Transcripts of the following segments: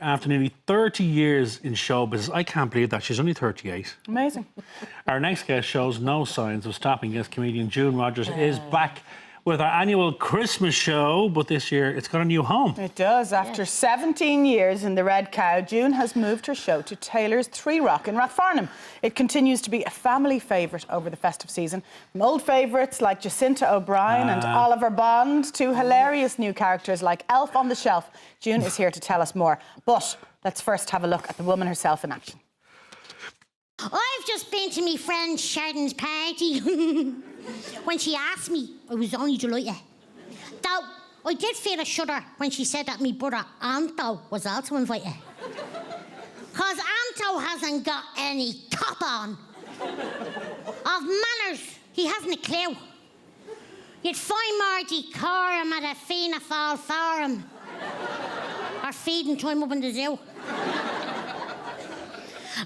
After nearly 30 years in show business, I can't believe that. She's only 38. Amazing. Our next guest shows no signs of stopping as comedian June Rodgers is back with our annual Christmas show, but this year it's got a new home. It does. After 17 years in the Red Cow, June has moved her show to Taylor's Three Rock in Rathfarnham. It continues to be a family favourite over the festive season. From old favourites like Jacinta O'Brien and Oliver Bond to hilarious new characters like Elf on the Shelf. June is here to tell us more. But let's first have a look at the woman herself in action. I've just been to my friend Sheridan's party. When she asked me, I was only delighted. Though, I did feel a shudder when she said that my brother Anto was also invited. Because Anto hasn't got any top on. Of manners, he hasn't a clue. You'd find more decorum at a Fianna Fáil forum. Or feeding time up in the zoo.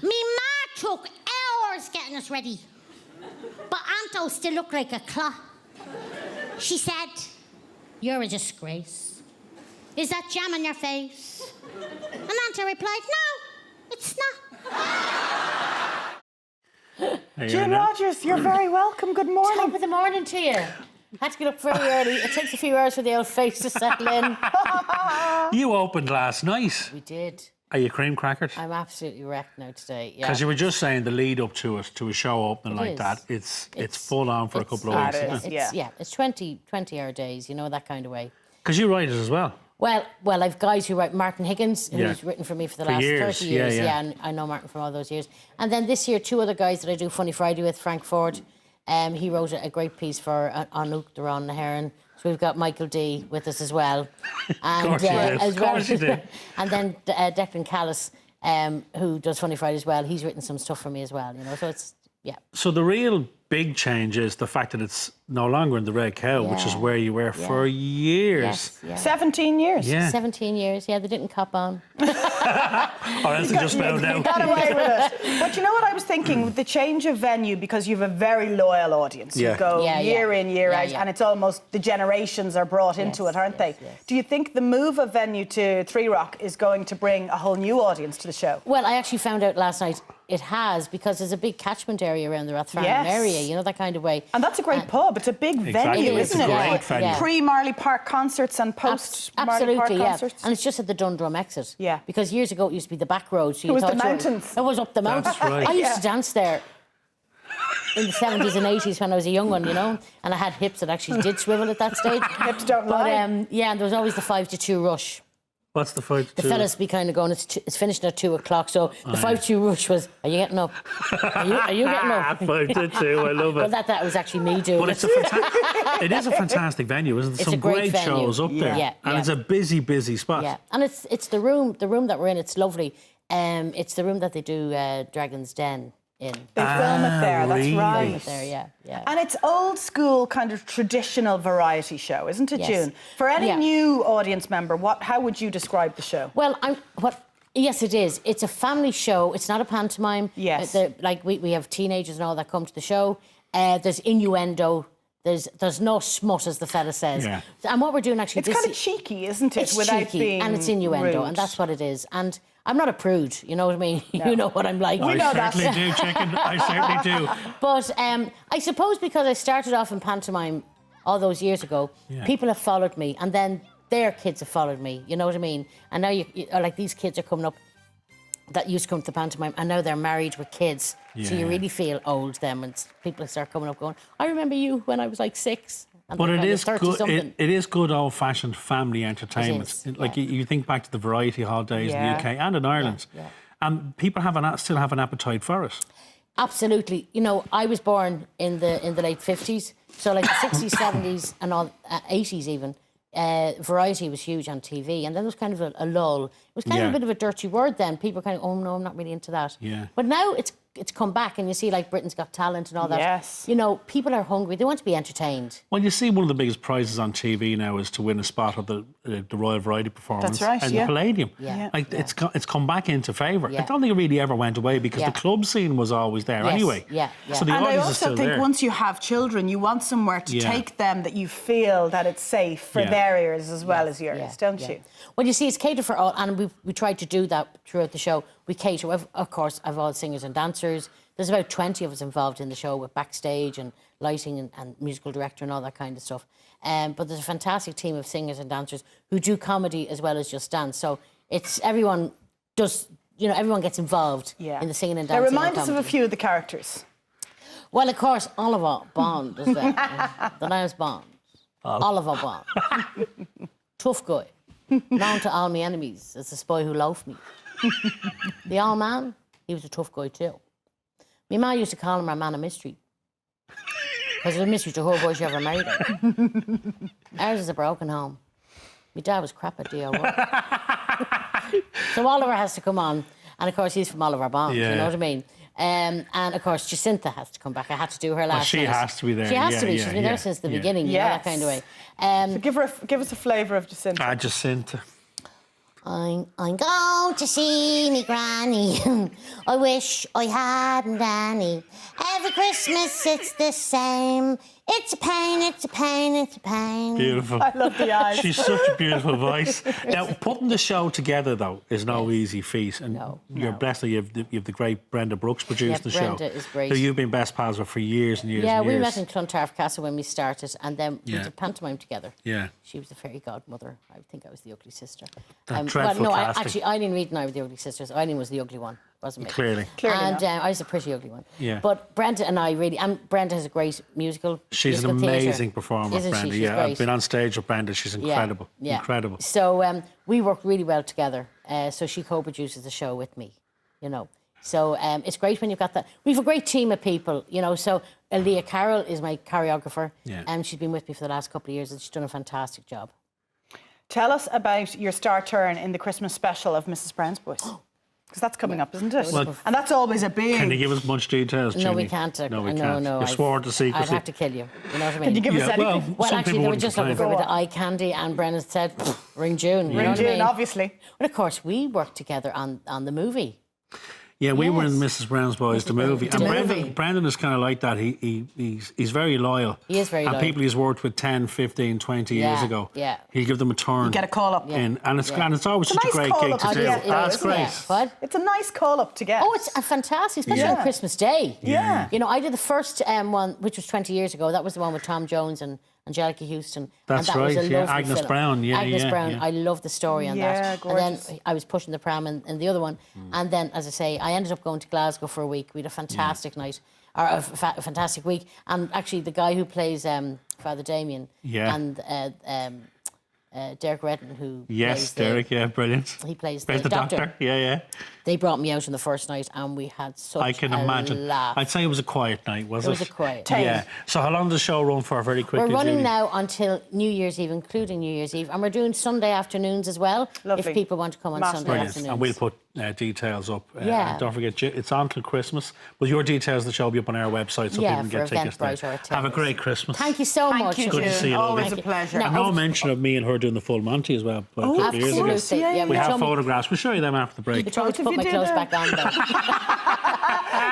Me ma took hours getting us ready. But Anto still looked like a clock. She said, "You're a disgrace. Is that jam on your face?" And Anto replied, "No, it's not." June Rodgers, you're very welcome. Good morning. Top of the morning to you. Had to get up very early. It takes a few hours for the old face to settle in. You opened last night. We did. Are you cream crackered? I'm absolutely wrecked now today. Yeah. Because you were just saying the lead up to it, to a show opening like is. that, it's full on for a couple of weeks, isn't it? It's 20-hour days, you know, that kind of way. Because you write it as well. Well, I've guys who write. Martin Higgins, who's written for me for the last 30 years. Yeah, and I know Martin from all those years. And then this year, two other guys that I do Funny Friday with, Frank Ford. He wrote a great piece for Anouk Duran Naharan. So we've got Michael D with us as well. And, Of course you did. And then Declan Callis, who does Funny Friday as well. He's written some stuff for me as well, you know. So it's, So the real big change is the fact that it's no longer in the Red Cow, which is where you were for years. Yes, 17 years. Yeah. 17 years, they didn't cop on. Or else they just found out. Got away with it. But you know what I was thinking? With the change of venue, because you have a very loyal audience. You go year in, year out, and it's almost the generations are brought into it, aren't they? Yes. Do you think the move of venue to Three Rock is going to bring a whole new audience to the show? Well, I actually found out last night it has, because there's a big catchment area around the Rathfarnham area, you know, that kind of way. And that's a great pub. It's a big venue, isn't it? It's a great venue. Pre-Marley Park concerts and post-Marley Park concerts. And it's just at the Dundrum exit. Yeah. Because years ago it used to be the back road. So it was the mountains. It was up the mountains. That's right. I used to dance there in the 70s and 80s when I was a young one, you know, and I had hips that actually did swivel at that stage. Hips don't lie. And there was always the 5 to 2 rush. What's the fight? The fellas be kind of going, it's finishing at 2 o'clock, so the 5-2 rush was, are you getting up? Are you getting up? 5 to 2, I love it. Well, that was actually me doing But it. it is a fantastic venue, isn't it? It's Some a great great shows up there. Yeah, and it's a busy, busy spot. Yeah, and it's the room that we're in, it's lovely. It's the room that they do Dragon's Den in. They film it there, that's really? right. Film it there, yeah. And it's old school, kind of traditional variety show, isn't it, Yes. June? For any new audience member, how would you describe the show? Well, yes, it is. It's a family show. It's not a pantomime. Yes. Like we have teenagers and all that come to the show. There's innuendo. There's no smut, as the fella says. Yeah. And what we're doing actually, It's kind of cheeky, isn't it? it's without cheeky, being and it's innuendo, rude. and that's what it is. And I'm not a prude, you know what I mean? You know what I'm like. I certainly do, chicken. I certainly do. But I suppose because I started off in pantomime all those years ago, people have followed me, and then their kids have followed me, you know what I mean? And now, like, these kids are coming up that used to come to the pantomime, and now they're married with kids. So you really feel old then when people start coming up going, I remember you when I was like 6. And But it is good. Something. It is good old-fashioned family entertainment. It is, Like you think back to the Variety Hall days in the UK and in Ireland, Yeah. and people still have an appetite for it. Absolutely. You know, I was born in the late 50s, so like the 60s, 70s and all, 80s even. Variety was huge on TV, and then there was kind of a lull. It was kind of a bit of a dirty word then. People were kind of, oh no, I'm not really into that. Yeah. But now it's come back, and you see like Britain's Got Talent and all that. Yes. You know, people are hungry. They want to be entertained. Well, you see, one of the biggest prizes on TV now is to win a spot at the Royal Variety Performance. That's right, and yeah. the Palladium. Yeah. Like it's come back into favour. Yeah. I don't think it really ever went away because Yeah. the club scene was always there Yes, anyway. yeah, yeah. So the And I audience is also still think there. once you have children, you want somewhere to Yeah. take them that you feel that it's safe for Yeah. their ears as well as yours, don't you? Well, you see, it's catered for all, and we tried to do that throughout the show. We cater, of course, I've all singers and dancers. There's about 20 of us involved in the show with backstage and lighting and musical director and all that kind of stuff. But there's a fantastic team of singers and dancers who do comedy as well as just dance. So it's everyone does, you know, everyone gets involved in the singing and dancing. Now, remind and us of a comedy. few of the characters. Well, of course, Oliver Bond is there. The name's Bond. Oliver Bond. Tough guy. Known to all my enemies as the spy who loafed me. The old man, he was a tough guy too. My ma used to call him our man of mystery. Because it was a mystery to her boy she ever married her. Ours is a broken home. My dad was crap at DIY. So Oliver has to come on. And of course, he's from Oliver Bond, you know what I mean? And of course, Jacinta has to come back. I had to do her last she night. has to be there. She has to be. Yeah, She's been yeah, there since the yeah. beginning, you know, that kind of way. So give us a flavour of Jacinta. Jacinta. I'm going to see me granny. I wish I hadn't any. Every Christmas it's the same. It's a pain, it's a pain, it's a pain. Beautiful. I love the eyes. She's such a beautiful voice. Now, putting the show together, though, is no easy feat. And you're blessed that you have the great Brenda Brooks producing the show. Brenda is great. Who you've been best pals with for years and years Yeah, and years. we met in Clontarf Castle when we started, and then we Yeah. did pantomime together. Yeah. She was the fairy godmother. I think I was the ugly sister. That dreadful well, no, casting. actually, Eileen Reid and I were the ugly sisters. Eileen was the ugly one, wasn't me? Clearly. And I was the pretty ugly one. Yeah. But Brenda and I really, and Brenda has a great musical. She's an musical theatre. amazing performer, Isn't Brenda. she? She's I've great. been on stage with Brenda. She's incredible. Yeah. Incredible. So we work really well together. So she co-produces the show with me, you know. So it's great when you've got that. We have a great team of people, you know. So Leah Carroll is my choreographer, and she's been with me for the last couple of years, and she's done a fantastic job. Tell us about your star turn in the Christmas special of Mrs. Brown's Boys. Because that's coming up, isn't it? Well, and that's always a big... Can you give us much details, No, Ginny? we can't. No, we can't. No, You're sworn to secrecy. I'd have to kill you. You know what I mean? Can you give us anything? Well, some actually, people they were wouldn't just looking for a complain. bit of eye candy, and Brennan said, ring June. You know Ring what I June, mean? obviously. But of course, we worked together on the movie. Yeah, we were in Yes. Mrs. Brown's Boys, the movie. The And movie. Brendan is kind of like that. He's very loyal. He is very and loyal. people he's worked with 10, 15, 20 years Yeah, ago, yeah. he'll give them a turn. Get a call up. in. And it's and it's always It's a such a nice great gig call-up to to do. get, That's isn't great. it? Yeah. What? It's a nice call up to get. Oh, it's a fantastic, especially Yeah. on Christmas Day. Yeah. You know, I did the first one, which was 20 years ago. That was the one with Tom Jones and Angelica Houston. That's and that was right, a yeah. lovely Agnes film. Brown, yeah, Agnes yeah, Brown. yeah. I love the story on Yeah, that. gorgeous. And then I was pushing the pram in the other one. Mm. And then, as I say, I ended up going to Glasgow for a week. We had a fantastic night, or a fantastic week. And actually, the guy who plays Father Damien Yeah. and Derek Redden, who Yes, plays Derek, yeah, brilliant. he plays There's the doctor. Yeah. They brought me out on the first night, and we had such I can a imagine. laugh. I'd say it was a quiet night, was it? It was a quiet night. Yeah. So how long does the show run for? Very quickly, We're running Judy? now until New Year's Eve, including New Year's Eve, and we're doing Sunday afternoons as well. Lovely. If people want to come on Massive. Sunday Brilliant. afternoons. And we'll put details up. Yeah. And don't forget, it's on till Christmas. But your details of the show will be up on our website so Yeah, people can get for tickets Eventbrite there. or at Have a Taylor's. great Christmas. Thank you so Thank much. you, Good to June. see you, Always lovely. a pleasure. Now, No mention of me and her doing the full Monty as well. a couple of years ago. Absolutely. Yeah, Yeah, We yeah. have told me- photographs. We'll show you them after the break. You told me Both to of put you my did clothes it. back on, though.